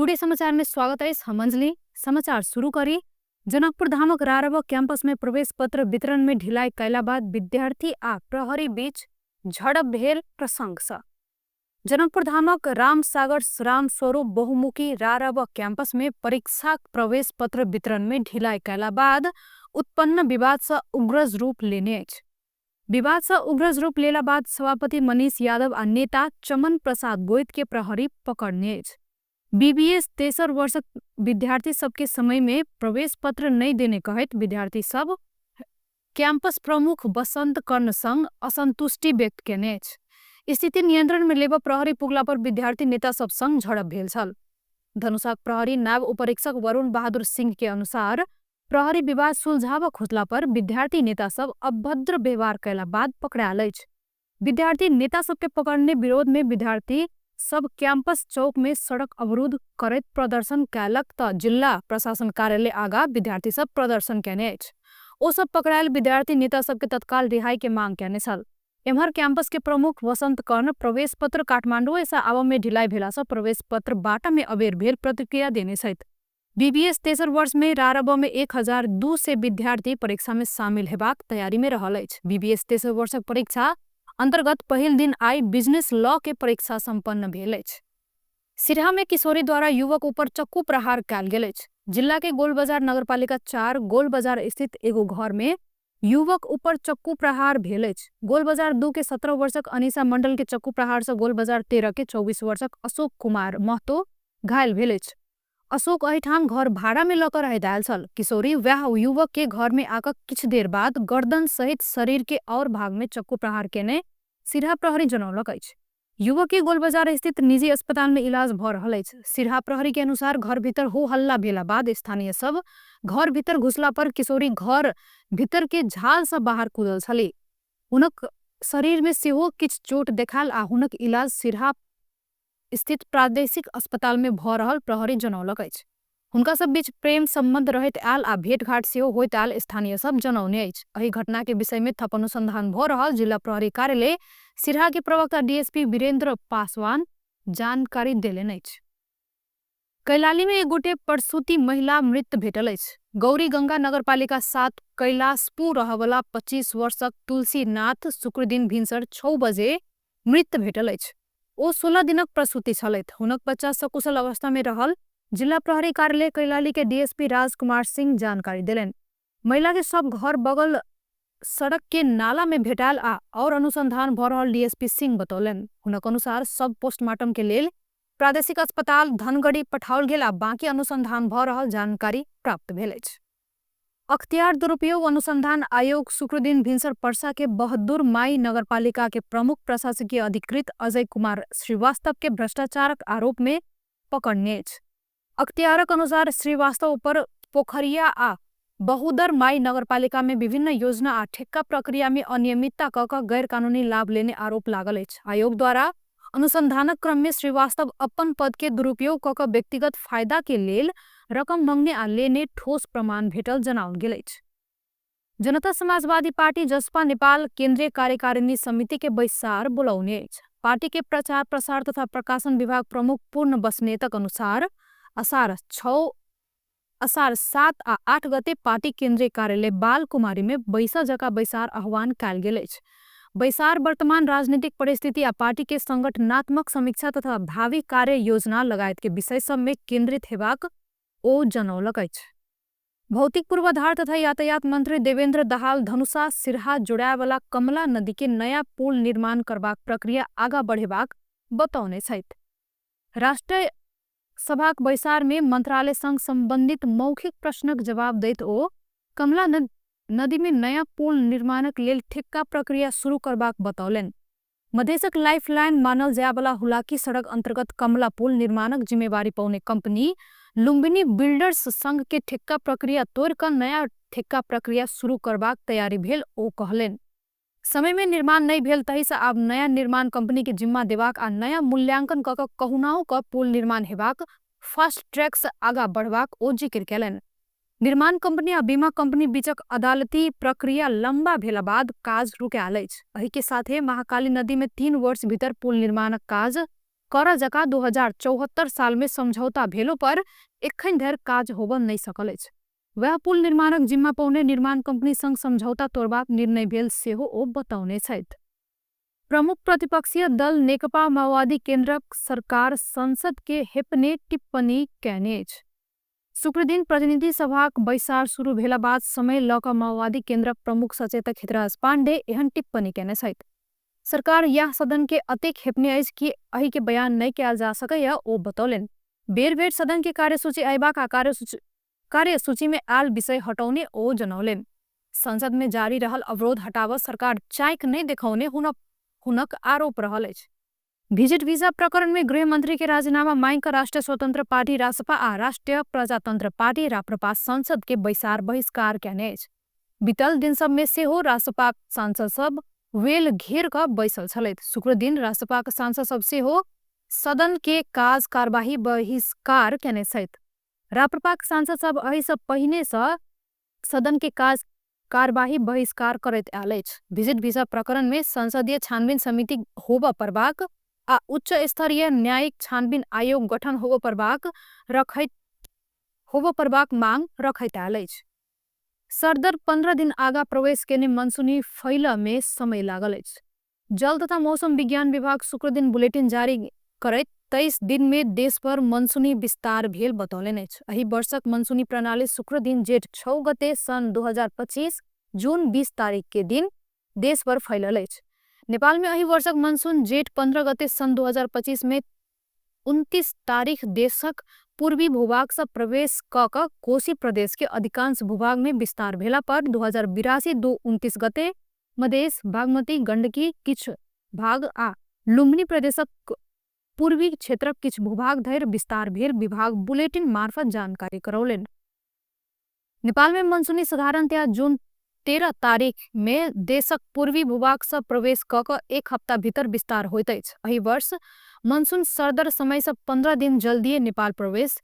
Today समाचार में स्वागत है। हम अंजलि समाचार शुरू करी। जनकपुर धामक रारव कैंपस में प्रवेश पत्र वितरण में ढिलाई कैला बाद विद्यार्थी आ प्रहरी बीच झड़प भेल प्रसंग छ। जनकपुर धामक रामसागर रामस्वरूप बहुमुखी रारव कैंपस में परीक्षा प्रवेश पत्र वितरण में ढिलाई कैला बाद उत्पन्न विवाद से उग्रज रूप लेने अछि। विवाद से उग्रज रूप लेला बाद सभापति मनीष यादव आ नेता चमन प्रसाद गोयत के प्रहरी पकड़ने अछि। बीबीएस 63 वर्षक विद्यार्थी सबके समय में प्रवेश पत्र नहीं देने कहत विद्यार्थी सब कैंपस प्रमुख बसंत कर्ण संग असंतुष्टि व्यक्त केने अछि। स्थिति नियंत्रण में लेब प्रहरी पुगला पर विद्यार्थी नेता सब संग झड़प भेल छल। धनुषाक प्रहरी नायब उपरीक्षक वरुण बहादुर सिंह के अनुसार प्रहरी विवाद सुलझाव खोजला पर विद्यार्थी नेता सब अभद्र व्यवहार कैला बाद पकड़ायल अछि। विद्यार्थी नेता सबके पकड़ने विरोध में विद्यार्थी सब कैंपस चौक में सड़क अवरुद्ध करैत प्रदर्शन कैलक त जिला प्रशासन कार्यालय आगा विद्यार्थी सब प्रदर्शन केने अछि। ओ सब पकड़ायल विद्यार्थी नेता सबके तत्काल रिहाई के मांग केने छल। एम्हर कैंपस के प्रमुख वसंत कर्ण प्रवेश पत्र काठमांडू ऐसा आव में ढिलाई भेला से प्रवेश पत्र बाटा में अबेर भेल प्रतिक्रिया देने छथि। बीबीएस 63 वर्ष में रारव में 1200 विद्यार्थी परीक्षा में शामिल हेबाक तैयारी में रहल अछि। बीबीएस 63 वर्षक परीक्षा अंतर्गत पहिल दिन आई बिजनेस लॉ के परीक्षा संपन्न भेल अछि। सिरहा में किशोरी द्वारा युवक ऊपर चक्कू प्रहार कयल गेल अछि। जिला के गोलबाजार नगरपालिका 4 गोलबाजार स्थित एगो घर में युवक ऊपर चक्कू प्रहार भेल अछि। गोलबाजार 2 के 17 वर्षक अनिशा मंडल के चक्कू प्रहार से गोलबाजार 13 के 24 वर्षक अशोक कुमार महतो घायल भेल अछि। अशोक अहिठाम घर भाड़ा में लकर रहल छल। किशोरी वह युवक के घर में आकर किछ देर बाद गर्दन सहित शरीर के और भाग में चक्कू प्रहार केने सिरहा प्रहरी जनौलक अछि। युवक के गोलबाजार स्थित निजी अस्पताल में इलाज भ रहल अछि। सिरहा प्रहरी के अनुसार घर भीतर हो हल्ला भेला बाद स्थानीय सब घर भीतर घुसला पर किशोरी घर भीतर के झाल से बाहर कूदल छली। हुनक शरीर में सेहो किछ चोट देखाल आ हुनक इलाज सिरहा स्थित प्रादेशिक अस्पताल में भ रहल प्रहरी जनौलक अछि। हुनका सब बीच प्रेम संबंध रहत आल आ भेंटघाट सेहो होइत आल स्थानीय सब जनौने अछि। एही घटना के विषय में थप अनुसंधान भ रहल जिला प्रहरी कार्यालय सिरहा के प्रवक्ता डीएसपी वीरेंद्र पासवान जानकारी देलनि अछि। कैलाली में एक गोटे प्रसूति महिला मृत भेटल अछि। गौरी गंगा नगरपालिका 7 कैलाशपुर रहवला 25 वर्षक तुलसीनाथ शुक्रदिन भिनसर 6 बजे मृत भेटल अछि। ओ 16 दिनक प्रसूति छलथि। हुनक बच्चा सकुशल अवस्था में रहल जिला प्रहरी कार्यालय कैलाली के डीएसपी राजकुमार सिंह जानकारी देलनि। महिला के सब घर बगल सड़क के नाला में भेटाल आ और अनुसंधान भ रहल डीएसपी सिंह बतौलनि। हुनक अनुसार सब पोस्टमार्टम के लेल प्रादेशिक अस्पताल धनगढ़ी पठाओल गेल आ बाकी अनुसंधान भ रहल जानकारी प्राप्त भेल अछि। अख्तियार दुरुपयोग अनुसंधान आयोग शुक्रदिन भिनसर पर्सा के बहादुर माई नगरपालिका के प्रमुख प्रशासकीय अधिकृत अजय कुमार श्रीवास्तव के भ्रष्टाचारक आरोप में पकड़ने अछि। अख्तियारक अनुसार श्रीवास्तव पर पोखरिया आ बहुदर माई नगरपालिका में विभिन्न योजना आ ठेक्का प्रक्रिया में अनियमितता क गैर कानूनी लाभ लेने आरोप लागल अछि। आयोग द्वारा अनुसंधानक क्रम में श्रीवास्तव अपन पद के दुरुपयोग क व्यक्तिगत फायदा के लेल रकम मांगने आ लेने ठोस प्रमाण भेटल जनाओल गेल अछि। जनता समाजवादी पार्टी जसपा नेपाल केंद्रीय कार्यकारिणी समिति के बैसार बुलाउने अछि। पार्टी के प्रचार प्रसार तथा प्रकाशन विभाग प्रमुख पूर्ण बस्नेतक अनुसार असार 7 आ 8 गते पार्टी केंद्रीय कार्यालय बालकुमारी में बैसा जका बैसार आह्वान कयल गेल अछि। बैसार वर्तमान राजनीतिक परिस्थिति आ पार्टी के संगठनात्मक समीक्षा तथा भावी कार्य योजना लगायत के विषय सब में केंद्रित हेबाक ओ जनौलक अछि। भौतिक पूर्वाधार तथा यातायात मंत्री देवेंद्र दाहाल धनुषा सिरहा जोड़ाय वाला कमला नदी के नया पुल निर्माण करबाक प्रक्रिया आगा बढ़ेबाक बतौने छथि। राष्ट्रीय सभाक बैसार में मंत्रालय संग संबंधित मौखिक प्रश्नक जवाब दैत ओ कमला नदी में नया पुल निर्माणक लेल ठेक्का प्रक्रिया शुरू करबाक बतौलनि। मधेशक लाइफलाइन मानल जाय वाला हुलाकी सड़क अंतर्गत कमला पुल निर्माणक जिम्मेवारी पौने कंपनी लुम्बिनी बिल्डर्स संघ के ठेक्का प्रक्रिया तोड़ कर नया ठेक्का प्रक्रिया शुरू करबाक तैयारी भेल ओ कहलनि। समय में निर्माण नहीं भेल तही से आब नया निर्माण कंपनी के जिम्मा देबाक आ नया मूल्यांकन क कहुनाओ क पुल निर्माण हेबाक फास्ट ट्रैक से आगा बढ़बाक ओ जिक्र केलनि। निर्माण कंपनी आ बीमा कंपनी बीचक अदालती प्रक्रिया लंबा भेला बाद काज रुकायल अछि। एही के साथे महाकाली नदी में 3 वर्ष भीतर पुल निर्माणक काज कर जका 2074 साल में समझौता भेलो पर एखन धरि काज होबऽ नहीं सकल अछि। वह पुल निर्माणक जिम्मा पाउने निर्माण कंपनी संग समझौता तोड़बाक निर्णय भेल सेहो ओ बतौने छथि। प्रमुख प्रतिपक्षीय दल नेकपा माओवादी केन्द्रक सरकार संसद के हेपने टिप्पणी कयने अछि। शुक्र दिन प्रतिनिधि सभाक बैसार शुरू भेला बाद समय लऽ कऽ माओवादी केन्द्रक प्रमुख सचेतक हितराज पांडे एहन टिप्पणी कयने छथि। सरकार यह सदन के अतेक हेपने अछि कि एहि के बयान नहीं कयल जा सकैया ओ बतौलनि। बेर बेर सदन के कार्यसूची अयबाक आ कार्यसूची में आयल विषय हटौने ओ जनौलनि। संसद में जारी रहल अवरोध हटाबऽ सरकार चाइक नहीं देखौने हुनक आरोप रहल अछि। विजिट वीजा प्रकरण में गृह मंत्री के राजीनामा मांग कर राष्ट्रीय स्वतंत्र पार्टी रासपा आ राष्ट्रीय प्रजातंत्र पार्टी राप्रपा संसद के बैसार बहिष्कार कयने अछि। बीतल दिन सब में सेहो रासपा सांसद सब वेल घेर कऽ बैसल छलथि। शुक्र दिन रासपा सांसद सब सेहो सदन के काज कार्यवाही बहिष्कार कयने छथि। राप्रपा सांसद सब एहि सँ पहिने सँ सदन के काज कार्यवाही बहिष्कार करैत आयल अछि। विजिट वीजा प्रकरण में संसदीय छानबीन समिति होबऽ परबाक आ उच्च स्तरीय न्यायिक छानबीन आयोग गठन होबऽ परबाक मांग रखैत आयल अछि। सरदर 15 दिन आगा प्रवेश केने मनसूनी फैलऽ में समय लागल अछि। जल तथा मौसम विज्ञान विभाग शुक्र दिन बुलेटिन जारी करैत 23 दिन में देश पर मनसूनी विस्तार भेल बतौलनि अछि। एहि वर्षक मनसूनी प्रणाली शुक्र दिन जेठ 6 गते सन 2025 जून 20 तारीख के दिन देश पर फैलल अछि। नेपाल में एहि वर्षक मनसून जेठ 15 गते सन 2025 में 29 तारीख देशक पूर्वी भूभाग से प्रवेश कऽ कऽ कोशी प्रदेश के अधिकांश भूभाग में विस्तार भेला पर 2082 दो 29 गते मधेश बागमती गंडकी किछु भाग आ लुम्बिनी प्रदेशक पूर्वी क्षेत्रक किछु भूभाग धरि विस्तार भेल विभाग बुलेटिन मार्फत जानकारी करौलनि। नेपाल में मनसूनी साधारणतया जून 13 तारीख में देशक पूर्वी भूभाग से प्रवेश कऽ कऽ एक हफ्ता भीतर विस्तार होइत अछि। एहि वर्ष मनसून सरदर समय से 15 दिन जल्दिए नेपाल प्रवेश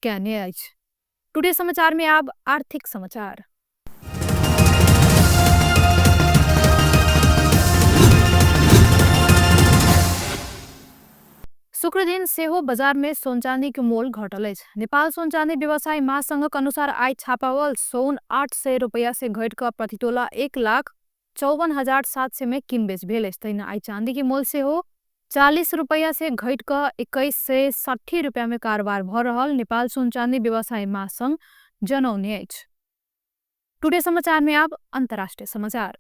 कयने अछि। टुडे समाचार में आब आर्थिक समाचार। शुक्र दिन सेहो बाजार में सोन चांदी के मोल घटल अछि। नेपाल सोन चांदी व्यवसायी महासंघक अनुसार आइ छापावल सोन 800 रुपया से घट कऽ प्रति तोला 1,54,700 में किनबेच भेल अछि। तहिना आइ चांदी के मोल सेहो 40 रुपया से घट कऽ 2160 रुपया में कारोबार भऽ रहल नेपाल सोन चांदी व्यवसायी महासंघ जनौने अछि। टुडे समाचार में आब अंतर्राष्ट्रीय समाचार।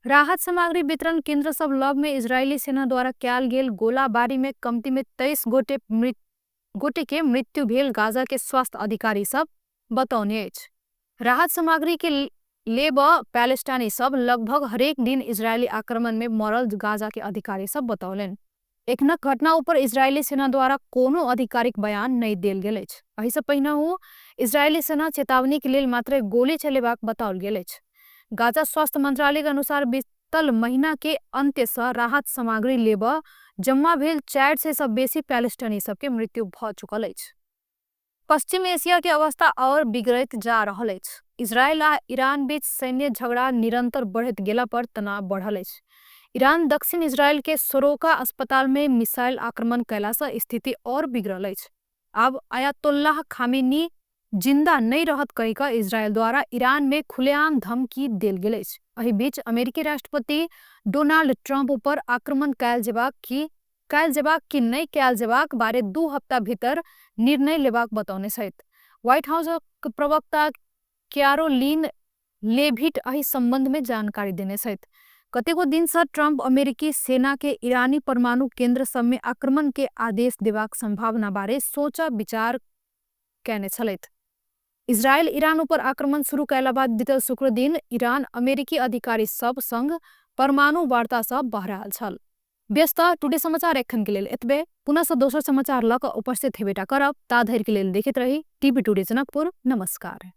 राहत सामग्री वितरण केंद्र सब लग में इजरायली सेना द्वारा कयल गेल गोलाबारी में कमती में 23 गोटे के मृत्यु भेल गाजा के स्वास्थ्य अधिकारी सब बतौने अछि। राहत सामग्री के लेबऽ पैलेस्टाइनी सब लगभग हरेक दिन इजरायली आक्रमण में मरल गाजा के अधिकारी सब बतौलनि। एखनक घटना ऊपर इजरायली सेना द्वारा कोनो आधिकारिक बयान नहीं देल गेल अछि। एहि सँ पहिनहु इजरायली सेना चेतावनी के लेल मात्र गोली चलेबाक बताओल गेल अछि। गाजा स्वास्थ्य मंत्रालय के अनुसार बीतल महीना के अंत्य से राहत सामग्री लेबऽ जमा भेल 400 से बेसी पैलेस्टाइनी सबके मृत्यु भऽ चुकल अछि। पश्चिम एशिया के अवस्था और बिगड़ैत जा रहल अछि। इजरायल आ ईरान बीच सैन्य झगड़ा निरंतर बढ़ैत गेला पर तनाव बढ़ल अछि। ईरान दक्षिण इजरायल के सोरोका अस्पताल में मिसाइल आक्रमण कयला सँ स्थिति और बिगड़ल अछि। आब अयातोल्लाह खामेनी जिंदा नहीं रहत कहि कऽ इजरायल द्वारा ईरान में खुलेआम धमकी देल गेल अछि। एहि बीच अमेरिकी राष्ट्रपति डोनाल्ड ट्रंप ऊपर आक्रमण कयल जेबाक कि नहीं कयल जेबाक बारे 2 हफ्ता भीतर निर्णय लेबाक बतौने छथि। व्हाइट हाउसक प्रवक्ता कैरोलिन लेविट एहि संबंध में जानकारी देने छथि। कतेको दिन से ट्रंप अमेरिकी सेना के ईरानी परमाणु केंद्र सब में आक्रमण के आदेश देबाक संभावना बारे सोचा विचार कयने छलथि। इजरायल ईरान ऊपर आक्रमण शुरू कयला बाद बीतल शुक्र दिन ईरान अमेरिकी अधिकारी सब संग परमाणु वार्ता सँ बहराल छल। व्यस्त टुडे समाचार एखन के लेल एतबे। पुनः से दोसर समाचार लऽ कऽ उपस्थित हेबेटा करब। ता धरि के लेल देखैत रही टीवी टुडे जनकपुर। नमस्कार।